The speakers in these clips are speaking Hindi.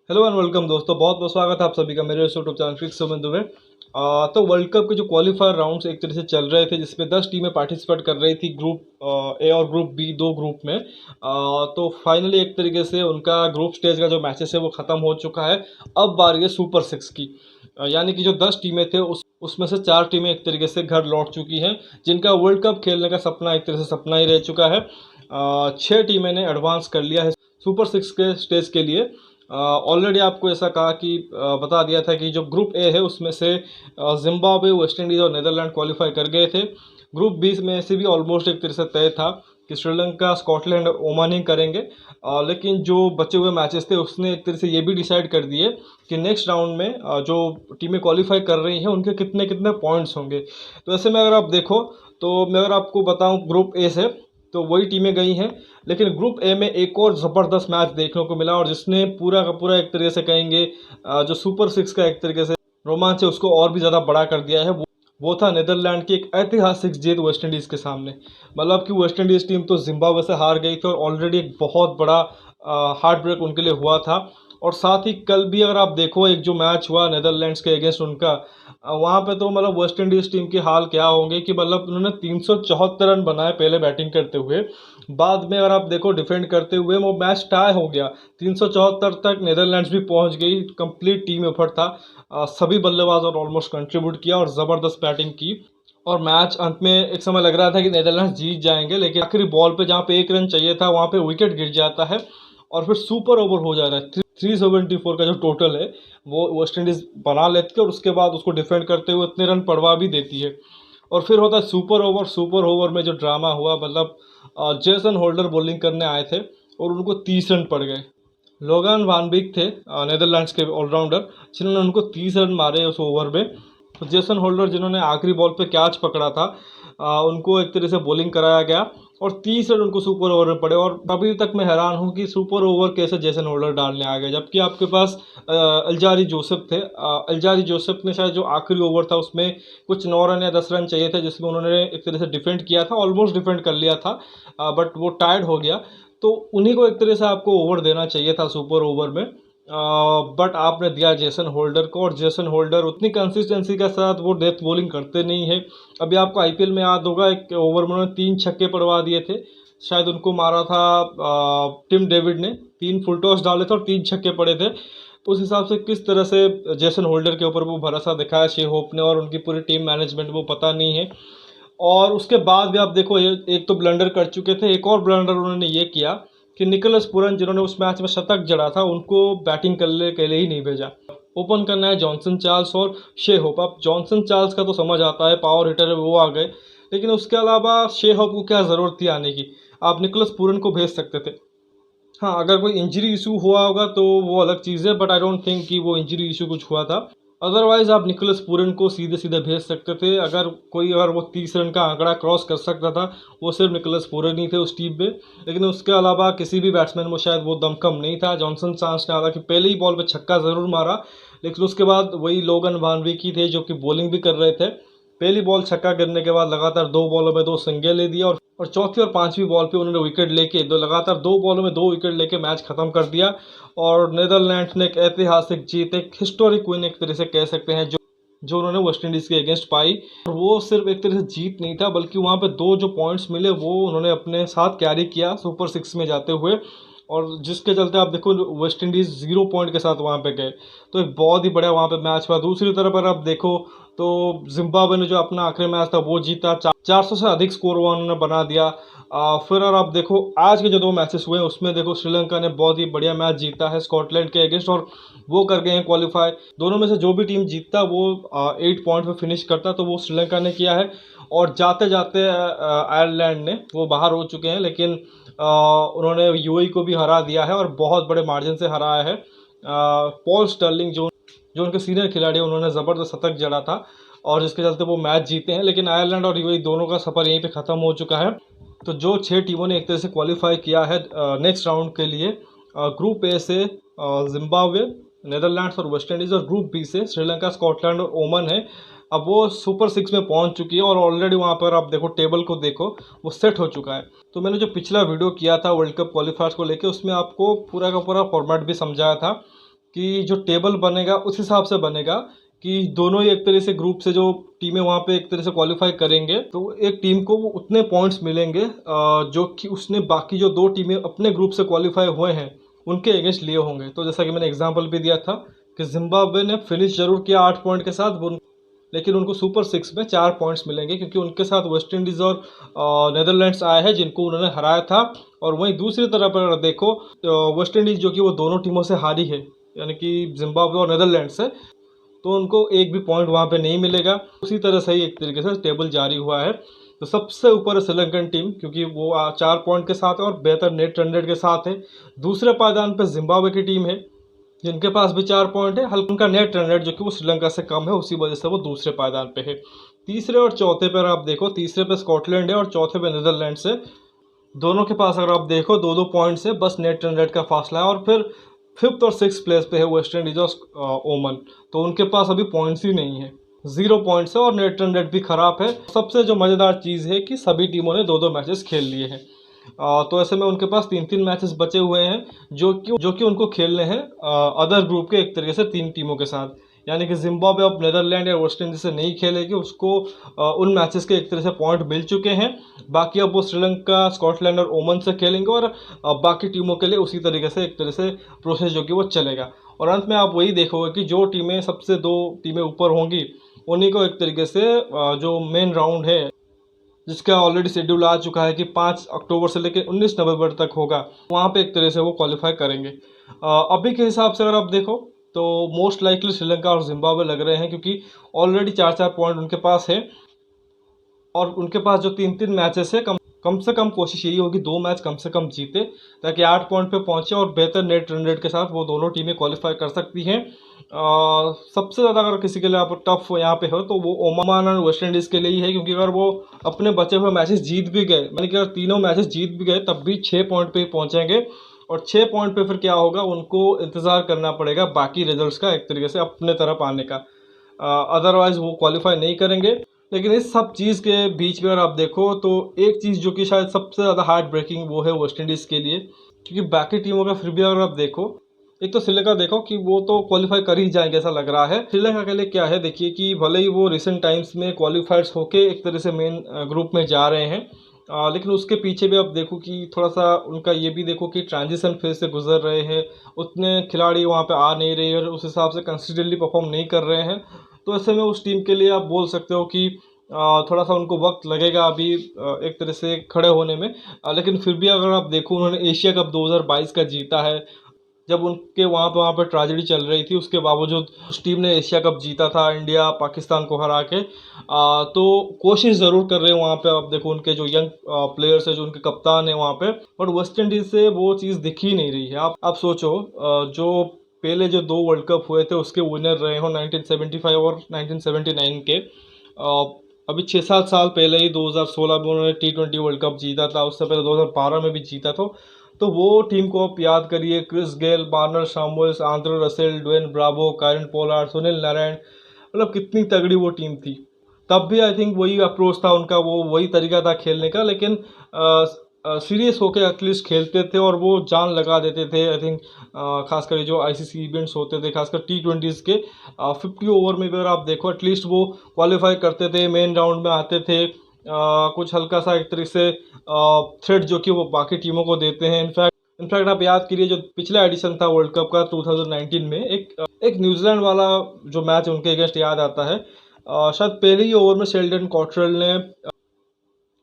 हेलो एंड वेलकम दोस्तों, बहुत बहुत स्वागत है आप सभी का मेरे यूट्यूब चैनल क्रिक सुमिंदु में। तो वर्ल्ड कप के जो क्वालिफायर राउंड्स एक तरह से चल रहे थे, जिसमें 10 टीमें पार्टिसिपेट कर रही थी ग्रुप ए और ग्रुप बी, दो ग्रुप में। तो फाइनली एक तरीके से उनका ग्रुप स्टेज का जो मैचेस है वो ख़त्म हो चुका है। अब बारी है सुपर सिक्स की। यानी कि जो 10 टीमें थे उसमें से 4 टीमें एक तरीके से घर लौट चुकी हैं, जिनका वर्ल्ड कप खेलने का सपना एक तरह से सपना ही रह चुका है। 6 टीमें ने एडवांस कर लिया है सुपर सिक्स के स्टेज के लिए। ऑलरेडी आपको ऐसा कहा कि बता दिया था कि जो ग्रुप ए है उसमें से जिम्बाब्वे, वेस्ट इंडीज़ और नीदरलैंड क्वालिफाई कर गए थे। ग्रुप बी में से भी ऑलमोस्ट एक तरह से तय था कि श्रीलंका, स्कॉटलैंड और ओमान ही करेंगे। लेकिन जो बचे हुए मैचेस थे उसने एक तरह से ये भी डिसाइड कर दिए कि नेक्स्ट राउंड में जो टीमें क्वालिफाई कर रही हैं उनके कितने कितने पॉइंट्स होंगे। तो ऐसे में अगर आप देखो तो मैं अगर आपको बताऊं ग्रुप ए से, तो वही टीमें गई हैं। लेकिन ग्रुप ए में एक और ज़बरदस्त मैच देखने को मिला, और जिसने पूरा का पूरा एक तरीके से कहेंगे जो सुपर सिक्स का एक तरीके से रोमांच है उसको और भी ज़्यादा बड़ा कर दिया है। वो था नीदरलैंड की एक ऐतिहासिक जीत वेस्ट इंडीज़ के सामने। मतलब कि वेस्ट इंडीज़ टीम तो जिम्बाब्वे से हार गई थी और ऑलरेडी एक बहुत बड़ा हार्ट ब्रेक उनके लिए हुआ था। और साथ ही कल भी अगर आप देखो एक जो मैच हुआ नीदरलैंड्स के अगेंस्ट उनका, वहाँ पे तो मतलब वेस्ट इंडीज़ टीम के हाल क्या होंगे कि मतलब उन्होंने 374 रन बनाए पहले बैटिंग करते हुए। बाद में अगर आप देखो डिफेंड करते हुए वो मैच टाई हो गया, 374 तक नीदरलैंड्स भी पहुंच गई। कंप्लीट टीम एफर्ट था, सभी बल्लेबाज और ऑलमोस्ट कंट्रीब्यूट किया और ज़बरदस्त बैटिंग की। और मैच अंत में एक समय लग रहा था कि नीदरलैंड्स जीत जाएंगे, लेकिन आखिरी बॉल पे जहाँ पे 1 रन चाहिए था वहाँ पे विकेट गिर जाता है और फिर सुपर ओवर हो जाता है। 374 का जो टोटल है वो वेस्ट इंडीज़ बना लेती है और उसके बाद उसको डिफेंड करते हुए इतने रन पड़वा भी देती है। और फिर होता है सुपर ओवर। सुपर ओवर में जो ड्रामा हुआ, मतलब जेसन होल्डर बॉलिंग करने आए थे और उनको 30 रन पड़ गए। लोगान वान बीक थे नीदरलैंड्स के ऑलराउंडर, जिन्होंने उनको 30 रन मारे उस ओवर में। तो जेसन होल्डर जिन्होंने आखिरी बॉल पे कैच पकड़ा था, उनको एक तरह से बॉलिंग कराया गया और 30 रन उनको सुपर ओवर में पड़े। और अभी तक मैं हैरान हूँ कि सुपर ओवर कैसे जेसन होल्डर डालने आ गए, जबकि आपके पास अल्जारी जोसेफ थे। अल्जारी जोसेफ ने शायद जो आखिरी ओवर था उसमें कुछ 9 रन या 10 रन चाहिए थे, जिसमें उन्होंने एक तरह से डिफेंड किया था, ऑलमोस्ट डिफेंड कर लिया था, बट वो टायर्ड हो गया। तो उन्हीं को एक तरह से आपको ओवर देना चाहिए था सुपर ओवर में, बट आपने दिया जेसन होल्डर को। और जेसन होल्डर उतनी कंसिस्टेंसी के साथ वो डेथ बॉलिंग करते नहीं है। अभी आपको आईपीएल में याद होगा एक ओवर में उन्होंने 3 छक्के पड़वा दिए थे, शायद उनको मारा था टिम डेविड ने। 3 फुल टॉस डाले थे और 3 छक्के पड़े थे। उस हिसाब से किस तरह से जेसन होल्डर के ऊपर वो भरोसा दिखाया शे होप ने और उनकी पूरी टीम मैनेजमेंट, वो पता नहीं है। और उसके बाद भी आप देखो एक तो ब्लंडर कर चुके थे, एक और ब्लंडर उन्होंने ये किया कि निकोलस पूरन जिन्होंने उस मैच में शतक जड़ा था उनको बैटिंग करने के लिए ही नहीं भेजा। ओपन करना है जॉनसन चार्ल्स और शे होप। अब जॉनसन चार्ल्स का तो समझ आता है, पावर हिटर है, वो आ गए, लेकिन उसके अलावा शे होप को क्या ज़रूरत थी आने की। आप निकोलस पूरन को भेज सकते थे। हाँ, अगर कोई इंजरी इशू हुआ होगा तो वो अलग चीज़ है, बट आई डोंट थिंक कि वो इंजरी इशू कुछ हुआ था। अदरवाइज आप निकोलस पूरन को सीधे सीधे भेज सकते थे। अगर वो 30 रन का आंकड़ा क्रॉस कर सकता था, वो सिर्फ निकोलस पूरन ही थे उस टीम में। लेकिन उसके अलावा किसी भी बैट्समैन में शायद वो दमखम नहीं था। जॉनसन चांस ने हालांकि पहले ही बॉल पे छक्का ज़रूर मारा, लेकिन उसके बाद वही लोगन वानविकी थे जो कि बॉलिंग भी कर रहे थे। पहली बॉल छक्का गिरने के बाद लगातार 2 बॉलों में 2 सिंगल ले दिया, और चौथी और पांचवी बॉल पे उन्होंने विकेट लेके लगातार 2 बॉलों में 2 विकेट लेके मैच खत्म कर दिया। और नीदरलैंड्स ने एक ऐतिहासिक जीत, एक हिस्टोरिक विन एक तरह से कह सकते हैं, जो जो उन्होंने वेस्ट इंडीज़ के अगेंस्ट पाई। और वो सिर्फ एक तरह से जीत नहीं था, बल्कि वहाँ पे 2 जो पॉइंट्स मिले वो उन्होंने अपने साथ कैरी किया सुपर सिक्स में जाते हुए। और जिसके चलते आप देखो वेस्ट इंडीज़ 0 पॉइंट के साथ वहाँ पे गए। तो एक बहुत ही बढ़िया वहाँ पे मैच हुआ। दूसरी तरफ अगर आप देखो तो जिम्बाब्वे ने जो अपना आखिरी मैच था वो जीता, 400 से अधिक स्कोर उन्होंने बना दिया। फिर अगर आप देखो आज के जो 2 मैचेस हुए उसमें देखो श्रीलंका ने बहुत ही बढ़िया मैच जीता है स्कॉटलैंड के अगेंस्ट, और वो कर गए हैं क्वालिफाई। दोनों में से जो भी टीम जीतता वो 8 पॉइंट पे फिनिश करता, तो वो श्रीलंका ने किया है। और जाते जाते आयरलैंड ने, वो बाहर हो चुके हैं, लेकिन उन्होंने यूएई को भी हरा दिया है और बहुत बड़े मार्जिन से हराया है। पॉल स्टर्लिंग जो उनके सीनियर खिलाड़ी हैं, उन्होंने ज़बरदस्त शतक जड़ा था और जिसके चलते वो मैच जीते हैं। लेकिन आयरलैंड और यूएई दोनों का सफ़र यहीं पे ख़त्म हो चुका है। तो जो 6 टीमों ने एक तरह से क्वालिफाई किया है नेक्स्ट राउंड के लिए, ग्रुप ए से जिम्बाब्वे, नीदरलैंड्स और वेस्ट इंडीज़, और ग्रुप बी से श्रीलंका, स्कॉटलैंड और ओमान है। अब वो सुपर सिक्स में पहुंच चुकी है और ऑलरेडी वहां पर आप देखो टेबल को देखो, वो सेट हो चुका है। तो मैंने जो पिछला वीडियो किया था वर्ल्ड कप क्वालिफायर्स को लेके, उसमें आपको पूरा का पूरा फॉर्मेट भी समझाया था कि जो टेबल बनेगा उस हिसाब से बनेगा कि दोनों ही एक तरह से ग्रुप से जो टीमें वहाँ पे एक तरह से क्वालिफाई करेंगे तो एक टीम को वो उतने पॉइंट्स मिलेंगे जो कि उसने बाकी जो दो टीमें अपने ग्रुप से क्वालिफाई हुए हैं उनके अगेंस्ट लिए होंगे। तो जैसा कि मैंने एग्जांपल भी दिया था कि जिम्बाब्वे ने फिनिश जरूर किया 8 पॉइंट के साथ, लेकिन उनको सुपर 6 में 4 पॉइंट्स मिलेंगे क्योंकि उनके साथ वेस्ट इंडीज़ और नेदरलैंड्स आए हैं जिनको उन्होंने हराया था। और वहीं दूसरी तरफ अगर देखो वेस्ट इंडीज़ जो कि वो दोनों टीमों से हारी है, यानी कि जिम्बाब्वे और नेदरलैंड्स से, तो उनको एक भी पॉइंट वहाँ पे नहीं मिलेगा। उसी तरह से ही एक तरीके से टेबल जारी हुआ है। तो सबसे ऊपर है श्रीलंकन टीम क्योंकि वो 4 पॉइंट के साथ है और बेहतर नेट रन रेट के साथ है। दूसरे पायदान पर जिम्बाब्वे की टीम है जिनके पास भी 4 पॉइंट है, हल्का उनका नेट रन रेट जो कि वो श्रीलंका से कम है, उसी वजह से वो दूसरे पायदान पे है। तीसरे और चौथे पर आप देखो, तीसरे पे स्कॉटलैंड है और चौथे पे नीदरलैंड्स है। दोनों के पास अगर आप देखो 2-2 पॉइंट्स है, बस नेट रन रेट का फासला है। और फिर फिफ्थ और सिक्स प्लेस पे है वेस्ट इंडीज और ओमन, तो उनके पास अभी पॉइंट्स ही नहीं है, 0 पॉइंट्स है और नेट रन रेट भी खराब है। सबसे जो मज़ेदार चीज़ है कि सभी टीमों ने 2-2 मैचेस खेल लिए हैं। तो ऐसे में उनके पास 3-3 मैचेस बचे हुए हैं जो कि उनको खेलने हैं अदर ग्रुप के एक तरीके से 3 टीमों के साथ। यानी कि जिम्बाब्वे अब नेदरलैंड या वेस्ट इंडीज से नहीं खेलेगी, उसको उन मैचेस के एक तरह से पॉइंट मिल चुके हैं। बाकी अब वो श्रीलंका, स्कॉटलैंड और ओमन से खेलेंगे और बाकी टीमों के लिए उसी तरीके से एक तरह से प्रोसेस जो कि वो चलेगा। और अंत में आप वही देखोगे कि जो टीमें सबसे 2 टीमें ऊपर होंगी उन्हीं को एक तरीके से जो मेन राउंड है जिसका ऑलरेडी शेड्यूल आ चुका है कि 5 अक्टूबर से लेकर 19 नवंबर तक होगा, वहाँ पे एक तरह से वो क्वालिफाई करेंगे। अभी के हिसाब से अगर आप देखो तो मोस्ट लाइकली श्रीलंका और जिम्बाब्वे लग रहे हैं क्योंकि ऑलरेडी 4-4 पॉइंट उनके पास है और उनके पास जो 3-3 मैचेस है, कम से कम कोशिश यही होगी 2 मैच कम से कम जीते ताकि 8 पॉइंट पे पहुंचे और बेहतर नेट रन रेट के साथ वो दोनों टीमें क्वालिफाई कर सकती हैं। सबसे ज़्यादा अगर किसी के लिए आप टफ यहाँ पे हो तो वो ओमान और वेस्ट इंडीज़ के लिए ही है क्योंकि अगर वो अपने बचे हुए मैचेस जीत भी गए, यानी कि अगर तीनों मैचेस जीत भी गए तब भी 6 पॉइंट पे ही पहुँचेंगे और 6 पॉइंट पे फिर क्या होगा, उनको इंतज़ार करना पड़ेगा बाकी रिजल्ट्स का एक तरीके से अपने तरफ आने का, अदरवाइज़ वो क्वालिफाई नहीं करेंगे। लेकिन इस सब चीज़ के बीच में अगर आप देखो तो एक चीज़ जो कि शायद सबसे ज़्यादा हार्ट ब्रेकिंग वो है वेस्ट इंडीज़ के लिए, क्योंकि बाकी टीमों का फिर भी अगर आप देखो, एक तो श्रीलंका देखो कि वो तो क्वालिफाई कर ही जाएंगे ऐसा लग रहा है। श्रीलंका के लिए क्या है देखिए कि भले ही वो रिसेंट टाइम्स में क्वालिफाइड्स होके एक तरह से मेन ग्रुप में जा रहे हैं, लेकिन उसके पीछे भी आप देखो कि थोड़ा सा उनका ये भी देखो कि ट्रांजिशन फेज से गुजर रहे हैं, उतने खिलाड़ी वहाँ पे आ नहीं रहे हैं और उस हिसाब से कंसिस्टेंटली परफॉर्म नहीं कर रहे हैं। तो ऐसे में उस टीम के लिए आप बोल सकते हो कि थोड़ा सा उनको वक्त लगेगा अभी एक तरह से खड़े होने में। लेकिन फिर भी अगर आप देखो उन्होंने एशिया कप 2022 का जीता है, जब उनके वहाँ पे ट्रेजेडी चल रही थी उसके बावजूद उस टीम ने एशिया कप जीता था इंडिया पाकिस्तान को हरा के। तो कोशिश ज़रूर कर रहे हैं वहाँ पे, आप देखो उनके जो यंग प्लेयर्स है, जो उनके कप्तान है वहाँ पे, बट वेस्ट इंडीज़ से वो चीज़ दिख ही नहीं रही है। आप सोचो जो पहले जो 2 वर्ल्ड कप हुए थे उसके विनर रहे हो 1975 और 1979 के, अभी 6-7 साल पहले ही 2016 में उन्होंने T20 वर्ल्ड कप जीता था, उससे पहले 2012 में भी जीता था। तो वो टीम को आप याद करिए, Chris Gayle, Marlon Samuels, Andre Russell, Dwayne Bravo, Kieron Pollard, Sunil Narine, मतलब कितनी तगड़ी वो टीम थी। तब भी आई थिंक वही अप्रोच था उनका, वो वही तरीका था खेलने का, लेकिन सीरियस होकर एटलीस्ट खेलते थे और वो जान लगा देते थे। आई थिंक खासकर जो आईसीसी इवेंट्स होते थे, खासकर T20s के 50 ओवर में भी अगर आप देखो एटलीस्ट वो क्वालिफाई करते थे, मेन राउंड में आते थे। कुछ हल्का सा एक तरीके से थ्रेट जो कि वो बाकी टीमों को देते हैं। इनफैक्ट आप याद करिए जो पिछला एडिशन था वर्ल्ड कप का 2019 में, एक न्यूजीलैंड वाला जो मैच उनके अगेंस्ट याद आता है। शायद पहले ही ओवर में शेल्डन कॉटरेल ने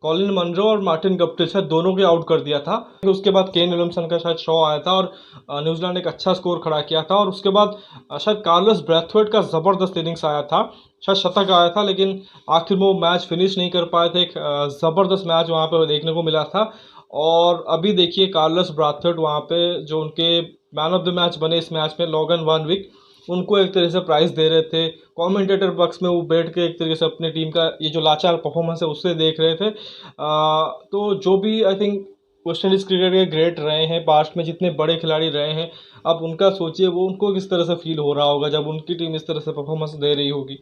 कॉलिन मनरो और मार्टिन गप्टिल शायद दोनों के आउट कर दिया था। उसके बाद केन विलियमसन का शायद शॉ आया था और न्यूजीलैंड एक अच्छा स्कोर खड़ा किया था और उसके बाद शायद कार्लोस ब्रैथवेट का ज़बरदस्त इनिंग्स आया था, शायद शतक आया था, लेकिन आखिर में वो मैच फिनिश नहीं कर पाए थे। एक ज़बरदस्त मैच वहाँ पे देखने को मिला था। और अभी देखिए कार्लोस ब्रैथवेट वहाँ पे जो उनके मैन ऑफ द मैच बने इस मैच में, लॉगन वन विक, उनको एक तरह से प्राइज़ दे रहे थे। कमेंटेटर बॉक्स में वो बैठ के एक तरीके से अपनी टीम का ये जो लाचार परफॉर्मेंस है उससे देख रहे थे। तो जो भी I think West Indies cricket के ग्रेट रहे हैं पास्ट में, जितने बड़े खिलाड़ी रहे हैं, अब उनका सोचिए वो उनको किस तरह से फील हो रहा होगा जब उनकी टीम इस तरह से परफॉर्मेंस दे रही होगी।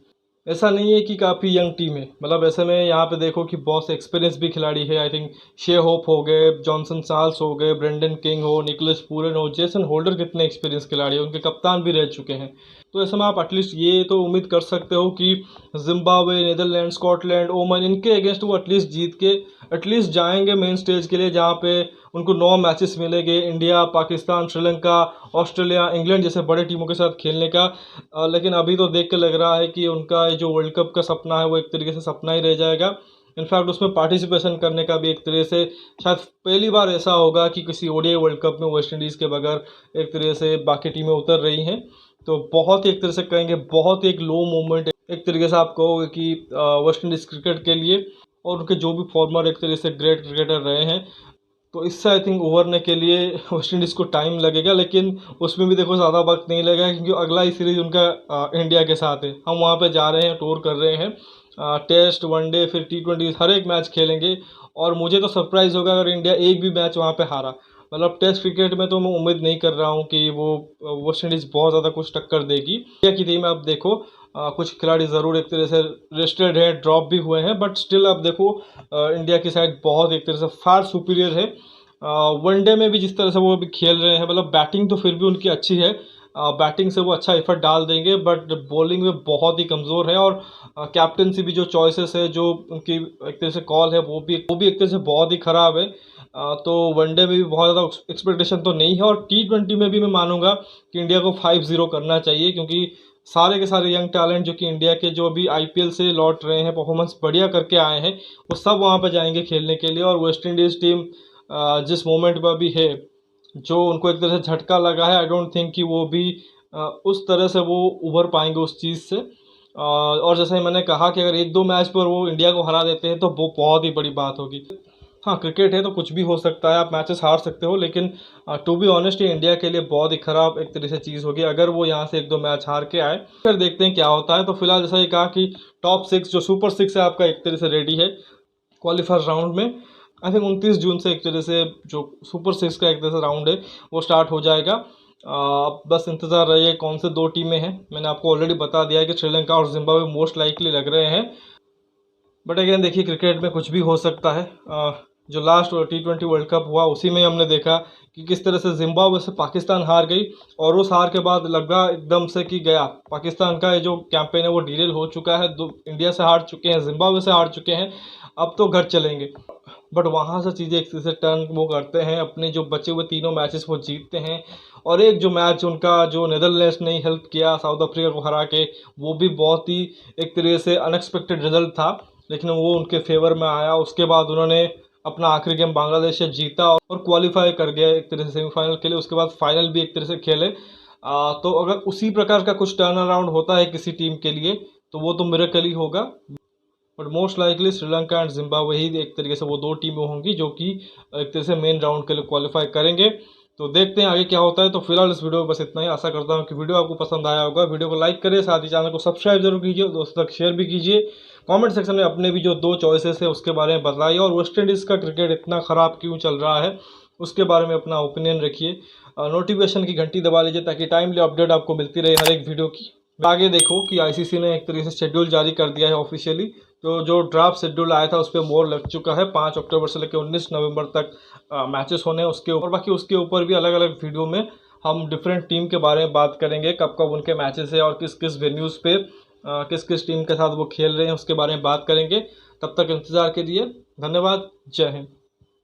ऐसा नहीं है कि काफ़ी यंग टीम है, मतलब ऐसे में यहाँ पे देखो कि बहुत से एक्सपीरियंस भी खिलाड़ी है। आई थिंक शे होप हो गए, जॉनसन साल्स हो गए, ब्रेंडन किंग हो, निकोलस पूरन हो, जेसन होल्डर, कितने एक्सपीरियंस खिलाड़ी है, उनके कप्तान भी रह चुके हैं। तो ऐसे में आप एटलीस्ट ये तो उम्मीद कर सकते हो कि जिम्बाब्वे, नीदरलैंड, स्कॉटलैंड, ओमान, इनके अगेंस्ट वो एटलीस्ट जीत के एटलीस्ट जाएंगे मेन स्टेज के लिए, जहाँ पे उनको 9 मैचेस मिलेंगे India, Pakistan, Sri Lanka, Australia, England जैसे बड़े टीमों के साथ खेलने का। लेकिन अभी तो देख के लग रहा है कि उनका ये जो वर्ल्ड कप का सपना है वो एक तरीके से सपना ही रह जाएगा। इनफैक्ट उसमें पार्टिसिपेशन करने का भी एक तरीके से शायद पहली बार ऐसा होगा कि किसी ओडीआई वर्ल्ड कप में वेस्ट इंडीज़ के बगैर एक तरीके से बाकी टीमें उतर रही हैं। तो बहुत ही एक तरह से कहेंगे बहुत ही एक लो मोमेंट एक तरीके से आप कहोगे कि वेस्ट इंडीज़ क्रिकेट के लिए, और उनके जो भी फॉर्मर एक तरीके से ग्रेट क्रिकेटर रहे हैं। तो इससे आई थिंक उभरने के लिए वेस्ट इंडीज़ को टाइम लगेगा, लेकिन उसमें भी देखो ज़्यादा वक्त नहीं लगेगा, क्योंकि अगला ही सीरीज़ उनका इंडिया के साथ है। हम वहाँ पे जा रहे हैं, टूर कर रहे हैं, टेस्ट, वनडे, फिर T20 हर एक मैच खेलेंगे। और मुझे तो सरप्राइज़ होगा अगर इंडिया एक भी मैच वहाँ पे हारा। मतलब टेस्ट क्रिकेट में तो मैं उम्मीद नहीं कर रहा हूँ कि वो वेस्ट इंडीज़ बहुत ज़्यादा कुछ टक्कर देगी। इंडिया की टीम में आप देखो कुछ खिलाड़ी ज़रूर एक तरह से रेस्टेड है, ड्रॉप भी हुए हैं, बट स्टिल आप देखो इंडिया की साइड बहुत एक तरह से फार सुपीरियर है। वनडे में भी जिस तरह से वो अभी खेल रहे हैं, मतलब बैटिंग तो फिर भी उनकी अच्छी है, बैटिंग से वो अच्छा एफर्ट डाल देंगे, बट बॉलिंग में बहुत ही कमज़ोर है। और कैप्टनसी भी जो चॉइसेस है, जो उनकी एक तरह से कॉल है, वो भी एक तरह से बहुत ही ख़राब है। तो वनडे में भी बहुत ज़्यादा एक्सपेक्टेशन तो नहीं है, और T20 में भी मैं मानूंगा कि इंडिया को 5-0 करना चाहिए, क्योंकि सारे के सारे यंग टैलेंट जो कि इंडिया के जो अभी IPL से लौट रहे हैं, परफॉर्मेंस बढ़िया करके आए हैं, वो सब वहाँ पर जाएंगे खेलने के लिए। और वेस्ट इंडीज़ टीम जिस मोमेंट पर अभी है, जो उनको एक तरह से झटका लगा है, आई डोंट थिंक कि वो भी उस तरह से वो उभर पाएंगे उस चीज़ से। और जैसे मैंने कहा कि अगर 1-2 मैच पर वो इंडिया को हरा देते हैं तो वो बहुत ही बड़ी बात होगी। हाँ, क्रिकेट है तो कुछ भी हो सकता है, आप मैचेस हार सकते हो, लेकिन टू बी ऑनेस्ट ये इंडिया के लिए बहुत ही ख़राब एक तरह से चीज़ होगी अगर वो यहाँ से 1-2 मैच हार के आए। फिर देखते हैं क्या होता है। तो फिलहाल जैसा ये कहा कि टॉप 6 जो सुपर 6 है आपका एक तरह से रेडी है क्वालिफायर राउंड में। आई थिंक 29 जून से एक तरह से जो सुपर 6 का एक तरह से राउंड है वो स्टार्ट हो जाएगा। बस इंतज़ार रहिए कौन से 2 टीमें हैं। मैंने आपको ऑलरेडी बता दिया है कि श्रीलंका और जिम्बाब्वे मोस्ट लाइकली लग रहे हैं, बट अगेन देखिए क्रिकेट में कुछ भी हो सकता है। जो लास्ट T20 वर्ल्ड कप हुआ उसी में हमने देखा कि किस तरह से जिम्बाब्वे से पाकिस्तान हार गई, और उस हार के बाद लगा एकदम से कि गया पाकिस्तान का ये जो कैंपेन है वो डीरेल हो चुका है। इंडिया से हार चुके हैं, जिम्बाब्वे से हार चुके हैं, अब तो घर चलेंगे। बट वहाँ से चीज़ें एक से टर्न वो करते हैं, अपने जो बचे हुए तीनों मैचेस वो जीतते हैं। और एक जो मैच उनका जो नीदरलैंड्स ने हेल्प किया साउथ अफ्रीका को हरा के, वो भी बहुत ही एक तरीके से अनएक्सपेक्टेड रिजल्ट था, लेकिन वो उनके फेवर में आया। उसके बाद उन्होंने अपना आखिरी गेम बांग्लादेश से जीता और क्वालिफाई कर गया एक तरह से सेमीफाइनल के लिए। उसके बाद फाइनल भी एक तरह से खेले। तो अगर उसी प्रकार का कुछ टर्न अराउंड होता है किसी टीम के लिए तो वो तो मिरेकल ही होगा। But most likely Sri Lanka and Zimbabwe ही एक तरीके से वो 2 टीमें होंगी जो कि एक तरह से मेन राउंड के लिए क्वालिफाई करेंगे। तो देखते हैं आगे क्या होता है। तो फिलहाल इस वीडियो में बस इतना ही। आशा करता हूँ कि वीडियो आपको पसंद आया होगा। वीडियो को लाइक करें, साथ ही चैनल को सब्सक्राइब जरूर कीजिए, दोस्तों तक शेयर भी कीजिए। कमेंट सेक्शन में अपने भी जो 2 चॉइसेस है उसके बारे में बताइए, और वेस्ट इंडीज़ का क्रिकेट इतना ख़राब क्यों चल रहा है उसके बारे में अपना ओपिनियन रखिए। नोटिफिकेशन की घंटी दबा लीजिए ताकि टाइमली अपडेट आपको मिलती रहे हर एक वीडियो की। आगे देखो कि ICC ने एक तरीके से शेड्यूल जारी कर दिया है ऑफिशियली। तो जो ड्राफ्ट शेड्यूल आया था उस पर मोहर लग चुका है। 5 अक्टूबर से लेकर 19 नवंबर तक मैचेस होने हैं उसके ऊपर। बाकी उसके ऊपर भी अलग अलग वीडियो में हम डिफरेंट टीम के बारे में बात करेंगे, कब कब उनके मैचेस है और किस किस वेन्यूज़ पे किस किस टीम के साथ वो खेल रहे हैं उसके बारे में बात करेंगे। तब तक इंतज़ार कीजिए। धन्यवाद। जय हिंद।